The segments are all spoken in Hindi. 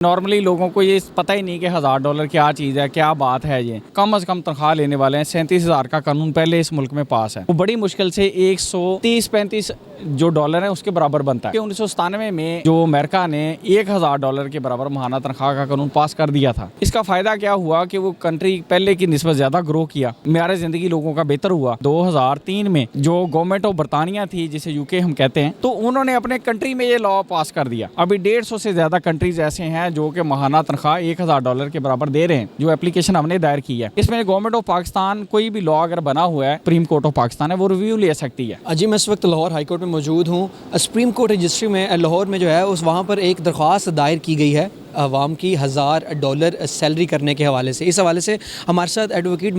नॉर्मली लोगों को ये पता ही नहीं कि $1000 क्या चीज़ है, क्या बात है। ये कम से कम तनख्वाह लेने वाले हैं। 37,000 का कानून पहले इस मुल्क में पास है। वो बड़ी मुश्किल से 130-35 जो डॉलर है उसके बराबर बनता है। 1997 में जो अमेरिका ने $1000 के बराबर माहाना तनख्वाह का कानून पास कर दिया था। इसका फ़ायदा क्या हुआ कि वो कंट्री पहले की निस्बत ज़्यादा ग्रो किया, मेयार ज़िंदगी लोगों का बेहतर हुआ। 2003 में जो गवर्नमेंट ऑफ बरतानिया थी, जिसे यूके हम कहते हैं, तो उन्होंने अपने कंट्री में ये लॉ पास कर दिया। अभी 150 से ज़्यादा कंट्रीज ऐसे हैं जो कि माहाना तनख्वाह $1000 के बराबर दे रहे हैं। जो एप्लीकेशन हमने दायर की है, इसमें गवर्नमेंट ऑफ पाकिस्तान कोई भी लॉ अगर बना हुआ है, सुप्रीम कोर्ट ऑफ पाकिस्तान है, वो रिव्यू ले सकती है। जी, मैं इस वक्त लाहौर हाई कोर्ट में मौजूद हूँ। सुप्रीम कोर्ट रजिस्ट्री में लाहौर में जो है उस वहाँ पर एक दरख्वास्त दायर की गई है आवाम की $1000 सैलरी करने के हवाले से। इस हवाले से हमारे साथ एडवोकेट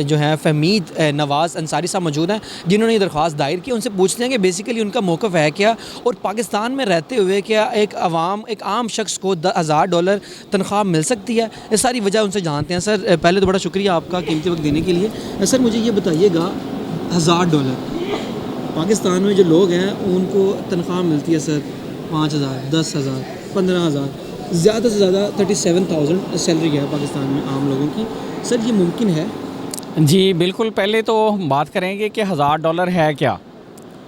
जो है फहमीद नवाज़ अंसारी साहब मौजूद हैं, जिन्होंने ये दरख्वास्त दायर की। उनसे पूछते हैं कि बेसिकली उनका मौक़िफ़ है क्या, और पाकिस्तान में रहते हुए क्या एक आम शख्स को $1000 तनख्वाह मिल सकती है। ये सारी वजह उनसे जानते हैं। सर, पहले तो बड़ा शुक्रिया आपका कीमती वक्त देने के लिए। सर, मुझे ये बताइएगा, $1000 पाकिस्तान में जो लोग हैं उनको तनख्वाह मिलती है सर 5000, 10,000, 15,000, ज़्यादा से ज़्यादा 37,000 सैलरी है पाकिस्तान में आम लोगों की। सर, ये मुमकिन है? जी बिल्कुल। पहले तो हम बात करेंगे कि $1000 है क्या,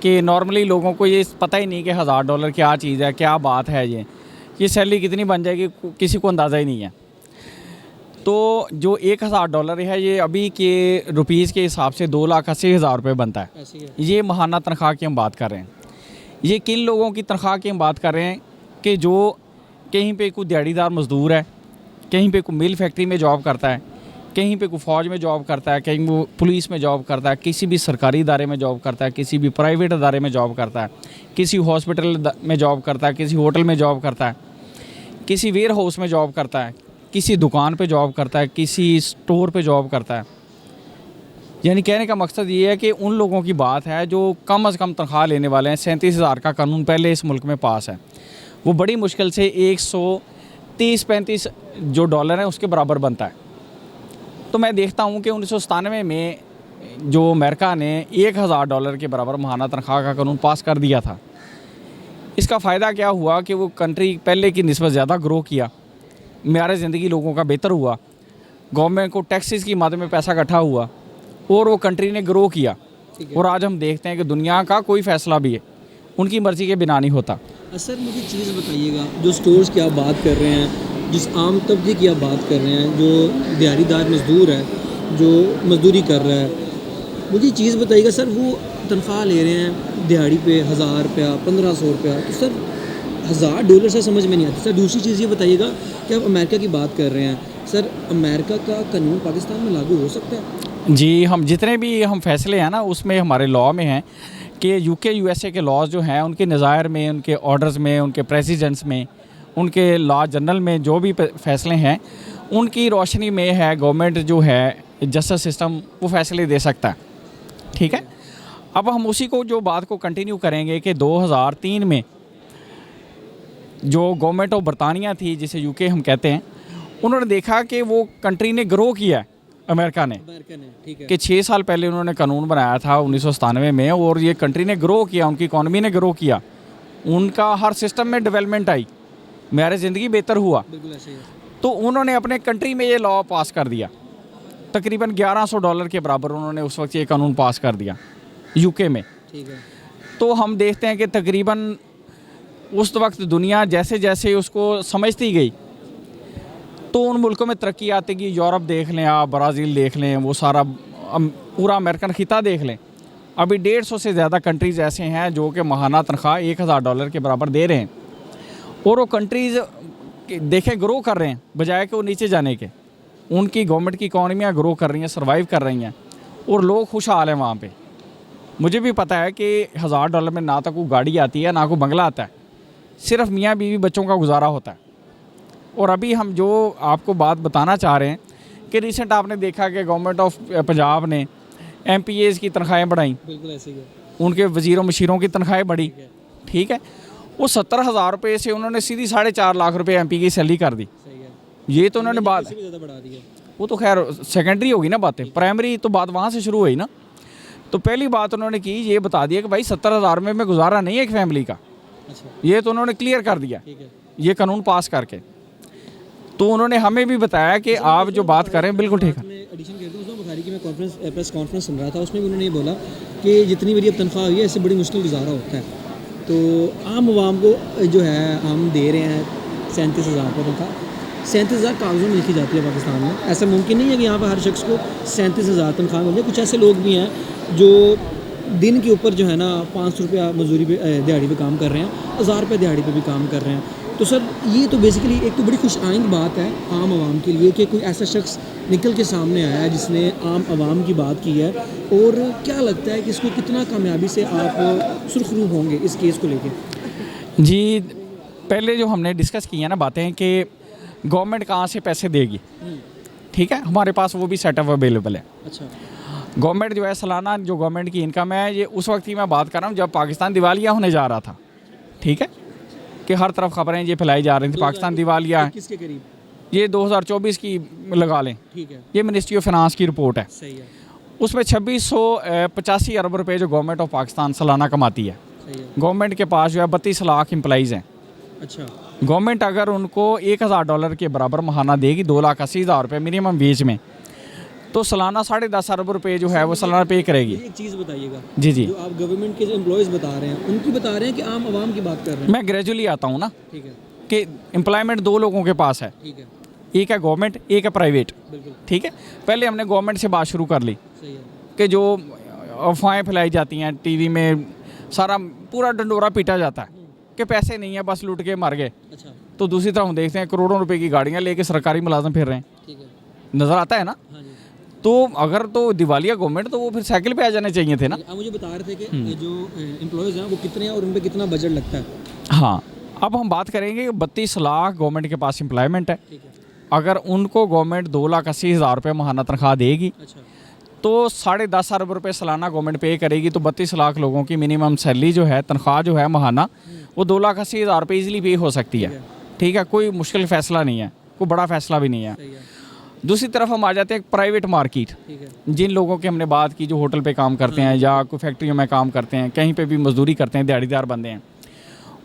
कि नॉर्मली लोगों को ये पता ही नहीं कि $1000 क्या चीज़ है, क्या बात है। ये सैलरी कितनी बन जाएगी किसी को अंदाज़ा ही नहीं है। तो जो $1000 है, ये अभी के रुपीज़ के हिसाब से 2,80,000 रुपये बनता है। ये माहाना तनख्वाह की हम बात कर रहे हैं। ये किन लोगों की तनख्वाह की हम बात कर रहे हैं कि जो कहीं पे कोई दिहाड़ीदार मज़दूर है, कहीं पे कोई मिल फैक्ट्री में जॉब करता है, कहीं पे कोई फ़ौज में जॉब करता है, कहीं वो पुलिस में जॉब करता है, किसी भी सरकारी इदारे में जॉब करता है, किसी भी प्राइवेट इदारे में जॉब करता है, किसी हॉस्पिटल में जॉब करता है, किसी होटल में जॉब करता है, किसी वेयर हाउस में जॉब करता है, किसी दुकान पे जॉब करता है, किसी स्टोर पे जॉब करता है। यानी कहने का मकसद ये है कि उन लोगों की बात है जो कम से कम तनख्वाह लेने वाले हैं। 37,000 का कानून पहले इस मुल्क में पास है। वो बड़ी मुश्किल से 130-35 जो डॉलर है उसके बराबर बनता है। तो मैं देखता हूँ कि 1997 में जो अमेरिका ने $1000 के बराबर माहाना तनख्वाह का कानून पास कर दिया था। इसका फ़ायदा क्या हुआ कि वो कंट्री पहले की निस्बत ज़्यादा ग्रो किया, मेयार ज़िंदगी लोगों का बेहतर हुआ, गवर्नमेंट को टैक्सेस की मद में पैसा इकट्ठा हुआ और वो कंट्री ने ग्रो किया। और आज हम देखते हैं कि दुनिया का कोई फ़ैसला भी है उनकी मर्ज़ी के बिना नहीं होता। सर, मुझे चीज़ बताइएगा, जो स्टोर्स की आप बात कर रहे हैं, जिस आम तबके की आप बात कर रहे हैं, जो दिहाड़ीदार मज़दूर है, जो मज़दूरी कर रहा है, मुझे चीज़ बताइएगा सर, वो तनख्वाह ले रहे हैं दिहाड़ी पे $1000, $1500। तो सर $1000 से समझ में नहीं आता। सर, दूसरी चीज़ ये बताइएगा कि आप अमेरिका की बात कर रहे हैं, सर अमेरिका का कानून पाकिस्तान में लागू हो सकता है? जी, हम जितने भी हम फैसले हैं ना, उसमें हमारे लॉ में हैं कि यूके यूएसए के लॉज जो हैं, उनके नज़ायर में, उनके ऑर्डर्स में, उनके प्रेसिडेंट्स में, उनके लॉ जनरल में जो भी फैसले हैं, उनकी रोशनी में है गवर्नमेंट जो है जस्टिस सिस्टम वो फैसले दे सकता है। ठीक है। अब हम उसी को जो बात को कंटिन्यू करेंगे कि 2003 में जो गवर्नमेंट ऑफ बरतानिया थी, जिसे यूके हम कहते हैं, उन्होंने देखा कि वो कंट्री ने ग्रो किया है अमेरिका ने, ठीक है, कि 6 साल पहले उन्होंने कानून बनाया था 1997 में, और ये कंट्री ने ग्रो किया, उनकी इकॉनमी ने ग्रो किया, उनका हर सिस्टम में डेवलपमेंट आई, मेयार ज़िंदगी बेहतर हुआ। बिल्कुल ऐसे ही है। तो उन्होंने अपने कंट्री में ये लॉ पास कर दिया। तकरीबन $1100 के बराबर उन्होंने उस वक्त ये कानून पास कर दिया यूके में। ठीक है। तो हम देखते हैं कि तकरीबन उस वक्त दुनिया जैसे जैसे उसको समझती गई, तो उन मुल्कों में तरक्की आती गई। यूरोप देख लें आप, ब्राज़ील देख लें, वो सारा पूरा अमेरिकन खिता देख लें। अभी 150 से ज़्यादा कंट्रीज़ ऐसे हैं जो कि माहाना तनख्वाह $1000 के बराबर दे रहे हैं, और वो कंट्रीज़ देखें ग्रो कर रहे हैं बजाय कि वो नीचे जाने के। उनकी गवर्नमेंट की इकॉनमियाँ ग्रो कर रही हैं, सर्वाइव कर रही हैं, और लोग खुशहाल हैं वहाँ पे। मुझे भी पता है कि $1000 में ना तो कोई गाड़ी आती है, ना कोई बंगला आता है, सिर्फ मियाँ बीवी बच्चों का गुजारा होता है। और अभी हम जो आपको बात बताना चाह रहे हैं कि रिसेंट आपने देखा कि गवर्नमेंट ऑफ पंजाब ने MPAs की तनख्वाहें बढ़ाई, बिल्कुल ऐसे ही है। उनके वज़ीरों मशीरों की तनख्वाहें बढ़ी। ठीक है। वो 70,000 रुपये से उन्होंने सीधी 4.5 लाख रुपये MP की सैलरी कर दी। सही है। ये तो उन्होंने बात, ज़्यादा बढ़ा दिया। वो तो खैर सेकेंडरी होगी ना बातें, प्राइमरी तो बात वहाँ से शुरू हुई ना। तो पहली बात उन्होंने की, ये बता दिया कि भाई 70,000 में गुजारा नहीं है एक फैमिली का। अच्छा, ये तो उन्होंने क्लियर कर दिया ठीक है। ये कानून पास करके। तो उन्होंने हमें भी बताया कि आप जो बात कर रहे हैं बिल्कुल ठीक है। मैं एडिशन कर दूँ उसमें बुखारी की मैं प्रेस कॉन्फ्रेंस सुन रहा था, उसमें भी उन्होंने ये बोला कि जितनी मेरी अब तनख्वाह हुई है इससे बड़ी मुश्किल गुजारा होता है। तो आम आवाम को जो है हम दे रहे हैं 37,000 रुपये तनख्वाह, 37,000 कागज़ों में लिखी जाती है पाकिस्तान में। ऐसा मुमकिन नहीं है कि यहाँ पर हर शख्स को 37,000 तनख्वाह मिल जाए। कुछ ऐसे लोग भी हैं जो दिन के ऊपर जो है ना 500 रुपया मजदूरी पे दिहाड़ी पे काम कर रहे हैं, 1000 रुपये दिहाड़ी पे भी काम कर रहे हैं। तो सर ये तो बेसिकली एक तो बड़ी खुश आइंद बात है आम आवाम के लिए कि कोई ऐसा शख्स निकल के सामने आया है जिसने आम आवाम की बात की है। और क्या लगता है कि इसको कितना कामयाबी से आप सुरखरू होंगे इस केस को लेके? जी, पहले जो हमने डिस्कस किया ना बातें कि गवर्नमेंट कहाँ से पैसे देगी, ठीक है, हमारे पास वो भी सेटअप अवेलेबल है। अच्छा, गवर्नमेंट जो है सालाना जो गवर्नमेंट की इनकम है, ये उस वक्त की मैं बात कर रहा हूँ जब पाकिस्तान दिवालिया होने जा रहा था, ठीक है, कि हर तरफ खबरें ये फैलाई जा रही थी पाकिस्तान दिवालिया है। किसके करीब? ये 2024 की लगा लें, ठीक है, ये मिनिस्ट्री ऑफ फाइनेंस की रिपोर्ट है। सही है, उसमें 2685 अरब रुपए जो गवर्नमेंट ऑफ पाकिस्तान सालाना कमाती है। सही है। गवर्नमेंट के पास जो है 32 लाख एम्प्लॉइज़ हैं। अच्छा, गवर्नमेंट अगर उनको $1,000 के बराबर महाना देगी 2,80,000 रुपये मिनिमम वेज में, तो सालाना 10.5 अरब रुपये जो है वो सालाना पे करेगी। एक चीज़ बताइएगा, जी जी, जो आप गवर्नमेंट के जो एम्प्लॉयज़ बता रहे हैं उनकी बता रहे हैं कि आम आवाम की बात कर रहे हैं? मैं ग्रेजुअली आता हूँ ना ठीक है, कि एम्प्लॉयमेंट दो लोगों के पास है, ठीक है, एक है गवर्नमेंट, एक है प्राइवेट, बिल्कुल ठीक है। पहले हमने गवर्नमेंट से बात शुरू कर ली सही है। कि जो अफवाहें फैलाई जाती हैं टीवी में, सारा पूरा डंडोरा पीटा जाता है कि पैसे नहीं है बस लूट के मर गए। अच्छा, तो दूसरी तरफ हम देखते हैं करोड़ों रुपए की गाड़ियाँ लेके सरकारी मुलाजम फिर रहे हैं, ठीक है, नज़र आता है ना। हाँ जी। तो अगर तो दिवालिया गवर्नमेंट तो वो फिर साइकिल पे आ जाने चाहिए थे ना। आप मुझे बता रहे थे कि जो एम्प्लॉयज़ हैं वो कितने हैं और उन पे कितना बजट लगता है? हाँ, अब हम बात करेंगे 32 लाख गवर्नमेंट के पास एम्प्लॉयमेंट है। ठीक है, अगर उनको गवर्नमेंट 2,80,000 रुपये महाना तनख्वाह देगी अच्छा, तो 10.5 अरब रुपये सालाना गवर्नमेंट पे करेगी, तो 32 लाख लोगों की मिनिमम सैलरी जो है, तनख्वाह जो है महाना, वो 2,80,000 रुपये ईजिली पे हो सकती है। ठीक है, कोई मुश्किल फ़ैसला नहीं है, कोई बड़ा फ़ैसला भी नहीं है। सही है, दूसरी तरफ हम आ जाते हैं प्राइवेट मार्केट, ठीक है, जिन लोगों की हमने बात की जो होटल पे काम करते हैं या कोई फैक्ट्रियों में काम करते हैं, कहीं पे भी मजदूरी करते हैं, दिहाड़ीदार बंदे हैं,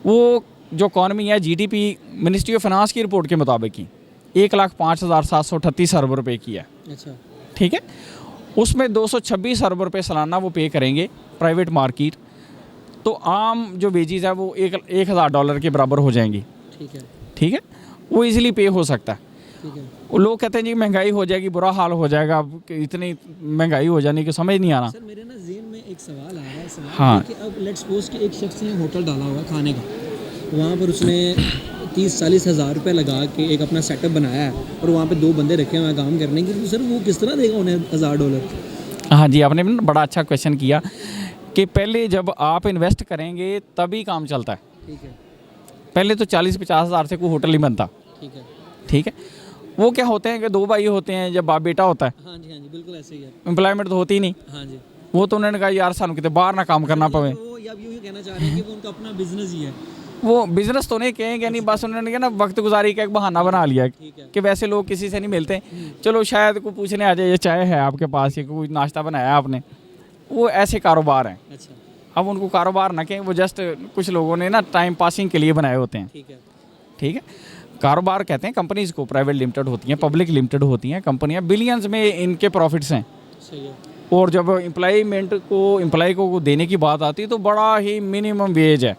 वो जो इकॉनमी है जीडीपी मिनिस्ट्री ऑफ फाइनेंस की रिपोर्ट के मुताबिक ही 1,05,738 अरब रुपये की है। अच्छा, ठीक है, उसमें 226 अरब रुपये सालाना वो पे करेंगे प्राइवेट मार्केट, तो आम जो वेजेस है वो $1,000 के बराबर हो जाएंगी। ठीक है, ठीक है, वो इजीली पे हो सकता है। ठीक है। वो लोग कहते हैं जी महंगाई हो जाएगी, बुरा हाल हो जाएगा, अब इतनी महंगाई हो जाने की समझ नहीं आ रहा। सर मेरे ना ज़हन में एक सवाल आ रहा है, सवाल हाँ। ये कि अब लेट्स सपोज कि एक शख्स ने होटल डाला हुआ खाने का, वहाँ पर उसने 30-40 हज़ार रुपये लगा के एक अपना सेटअप बनाया है और वहाँ पे 2 बंदे रखे हुए हैं काम करने के, तो सर वो किस तरह देगा उन्हें $1,000? हाँ जी, आपने भी ना बड़ा अच्छा क्वेश्चन किया कि पहले जब आप इन्वेस्ट करेंगे तभी काम चलता है। ठीक है, पहले तो 40-50 हज़ार से कोई होटल नहीं बनता। ठीक है, ठीक है, वो क्या होते हैं कि 2 भाई होते हैं, जब बाप बेटा होता है, हाँ जी, हाँ जी, बिल्कुल ऐसे ही है। एम्प्लॉयमेंट तो होती ही नहीं। हाँ जी, वो तो उन्होंने कहा यार सानू कितने बाहर ना काम करना पवे। वो या यूँ ही कहना चाह रहे हैं कि वो उनका अपना बिजनेस ही है। वो बिजनेस तो नहीं कहेंगे, नहीं, बस उन्होंने क्या ना वक्त गुजारी का एक बहाना बना लिया ठीक है, कि वैसे लोग किसी से नहीं मिलते, चलो शायद कोई पूछने आ जाए ये चाय है आपके पास, ये कोई नाश्ता बनाया आपने, वो ऐसे कारोबार हैं। अच्छा, अब उनको कारोबार ना कहें, वो जस्ट कुछ लोगों ने ना टाइम पासिंग के लिए बनाए होते हैं। ठीक है, ठीक है, कारोबार कहते हैं कंपनीज़ को, प्राइवेट लिमिटेड होती हैं, पब्लिक लिमिटेड होती हैं कंपनियां, बिलियंस में इनके प्रॉफिट्स हैं। सही है, और जब एम्प्लॉय को देने की बात आती है तो बड़ा ही मिनिमम वेज है,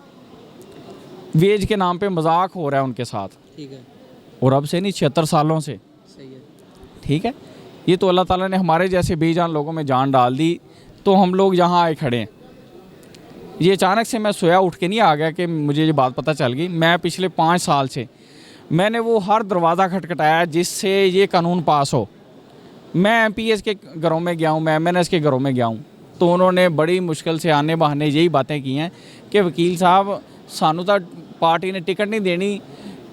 वेज के नाम पे मजाक हो रहा है उनके साथ, ठीक है, और अब से नहीं 76 सालों से। सही है, ठीक है, ये तो अल्लाह ताला ने हमारे जैसे बेजान लोगों में जान डाल दी, तो हम लोग यहाँ आए खड़े हैं। ये अचानक से मैं सोया उठ के नहीं आ गया कि मुझे ये बात पता चल गई। मैं पिछले 5 साल से मैंने वो हर दरवाज़ा खटखटाया जिससे ये कानून पास हो। मैं MPs के घरों में गया हूँ, मैं MNS के घरों में गया हूँ, तो उन्होंने बड़ी मुश्किल से आने बहाने यही बातें की हैं कि वकील साहब सानू तो पार्टी ने टिकट नहीं देनी,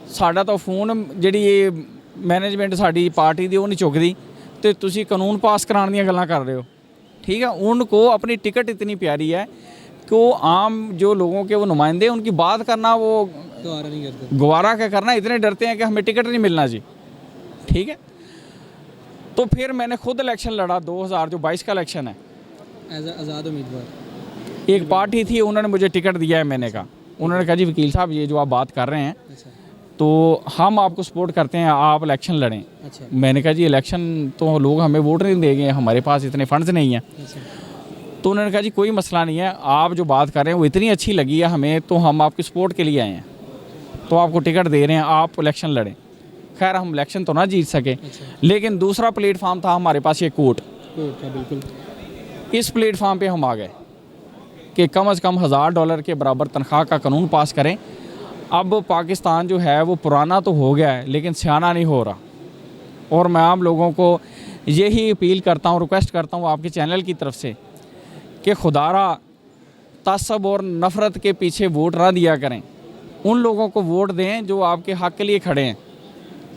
साडा तो फोन ਜਿਹੜੀ ये मैनेजमेंट साड़ी पार्टी दी वो नहीं चुकदी, तो तुसी कानून पास कराने दी गल्लां कर रहे हो। ठीक है, उनको अपनी टिकट इतनी प्यारी है कि वो आम जो लोगों के वो नुमाइंदे, उनकी बात करना वो दोबारा नहीं करते। गवारा क्या करना, इतने डरते हैं कि हमें टिकट नहीं मिलना जी। ठीक है, तो फिर मैंने खुद इलेक्शन लड़ा, 2022 का इलेक्शन है। एज आज़ाद उम्मीदवार एक पार्टी थी, उन्होंने मुझे टिकट दिया है, मैंने कहा, उन्होंने कहा जी वकील साहब ये जो आप बात कर रहे हैं अच्छा, तो हम आपको सपोर्ट करते हैं, आप इलेक्शन लड़ें। अच्छा मैंने कहा जी इलेक्शन तो लोग हमें वोट नहीं देंगे, हमारे पास इतने फंड्स नहीं हैं। अच्छा तो उन्होंने कहा जी कोई मसला नहीं है, आप जो बात कर रहे हैं वो इतनी अच्छी लगी है हमें, तो हम आपकी सपोर्ट के लिए आए हैं, तो आपको टिकट दे रहे हैं, आप इलेक्शन लड़ें। खैर हम इलेक्शन तो ना जीत सके, लेकिन दूसरा प्लेटफार्म था हमारे पास ये कोर्ट। बिल्कुल इस प्लेटफार्म पे हम आ गए कि कम से कम $1000 के बराबर तनख्वाह का कानून पास करें। अब पाकिस्तान जो है वो पुराना तो हो गया है लेकिन सियाना नहीं हो रहा, और मैं आम लोगों को यही अपील करता हूँ, रिक्वेस्ट करता हूँ आपके चैनल की तरफ से कि खुदारा तसब और नफ़रत के पीछे वोट ना दिया करें। उन लोगों को वोट दें जो आपके हक़ के लिए खड़े हैं,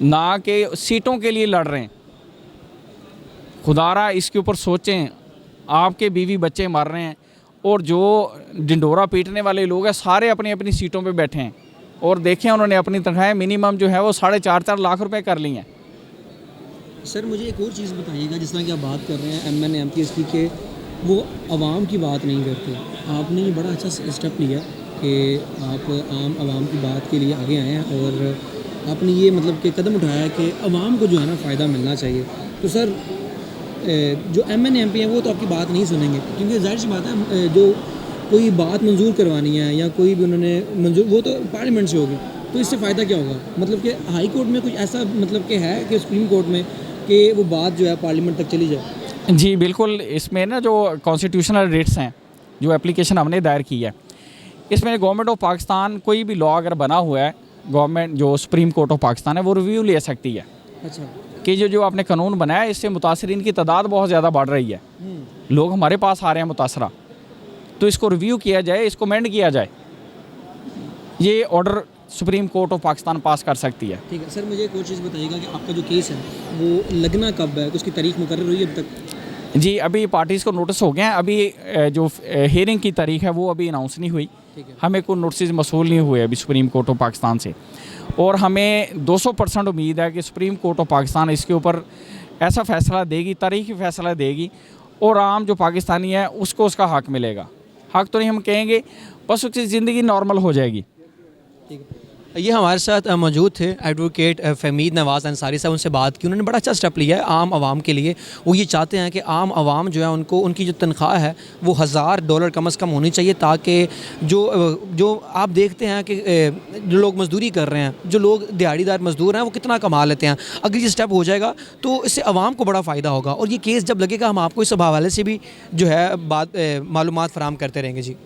ना कि सीटों के लिए लड़ रहे हैं। खुदारा इसके ऊपर सोचें, आपके बीवी बच्चे मर रहे हैं और जो डिंडोरा पीटने वाले लोग हैं सारे अपनी अपनी सीटों पे बैठे हैं, और देखें उन्होंने अपनी तनख्वाहें मिनिमम जो है वो 4.5 लाख रुपए कर ली हैं। सर मुझे एक और चीज़ बताइएगा, जिस तरह की आप बात कर रहे हैं MN MPs की, कि वो आवाम की बात नहीं करते। आपने ये बड़ा अच्छा स्टेप लिया कि आप आम आवाम की बात के लिए आगे आए हैं और आपने ये मतलब कि कदम उठाया कि आवाम को जो है ना फ़ायदा मिलना चाहिए। तो सर जो MN MP हैं वो तो आपकी बात नहीं सुनेंगे, क्योंकि जाहिर सी बात है जो कोई बात मंजूर करवानी है या कोई भी उन्होंने मंजूर, वो तो पार्लियामेंट से होगी, तो इससे फ़ायदा क्या होगा? मतलब कि हाई कोर्ट में कुछ ऐसा मतलब कि है कि सुप्रीम कोर्ट में कि वो बात जो है पार्लियामेंट तक चली जाए? जी बिल्कुल, इसमें ना जो कॉन्स्टिट्यूशनल रेट्स हैं, जो एप्लीकेशन हमने दायर की है, इसमें गवर्नमेंट ऑफ पाकिस्तान कोई भी लॉ अगर बना हुआ है, गवर्नमेंट जो सुप्रीम कोर्ट ऑफ पाकिस्तान है वो रिव्यू ले सकती है अच्छा कि जो आपने कानून बनाया इससे मुतासरीन की तादाद बहुत ज़्यादा बढ़ रही है, लोग हमारे पास आ रहे हैं मुतासरा, तो इसको रिव्यू किया जाए, इसको अमेंड किया जाए। ये order Supreme Court of Pakistan पास कर सकती है। ठीक है सर, मुझे एक और चीज़ बताइएगा कि आपका जो केस है वो लगना कब है, उसकी तारीख मुकर्रर हुई है अब तक? जी अभी पार्टीज़ को नोटिस हो गए हैं, अभी जो हियरिंग की तारीख है वो अभी अनाउंस नहीं हुई, हमें कोई नोटिस मसूल नहीं हुए अभी सुप्रीम कोर्ट ऑफ पाकिस्तान से, और हमें 200% उम्मीद है कि सुप्रीम कोर्ट ऑफ पाकिस्तान इसके ऊपर ऐसा फ़ैसला देगी, तारीखी फ़ैसला देगी, और आम जो पाकिस्तानी है उसको उसका हक़ मिलेगा। हक़ तो नहीं हम कहेंगे, बस उसकी ज़िंदगी नॉर्मल हो जाएगी। ठीक है, ये हमारे साथ मौजूद थे एडवोकेट फहमीद नवाज़ अंसारी साहब। उनसे बात की, उन्होंने बड़ा अच्छा स्टेप लिया है आम आवाम के लिए। वो ये चाहते हैं कि आम आवाम जो है उनको उनकी जो तनख्वाह है वो $1000 कम से कम होनी चाहिए, ताकि जो आप देखते हैं कि जो लोग मज़दूरी कर रहे हैं, जो लोग दिहाड़ीदार मज़दूर हैं, वो कितना कमा लेते हैं। अगर ये स्टेप हो जाएगा तो इससे आवाम को बड़ा फ़ायदा होगा, और ये केस जब लगेगा हम आपको इस हवाले से भी जो है बात मालूमात फ़राहम करते रहेंगे। जी।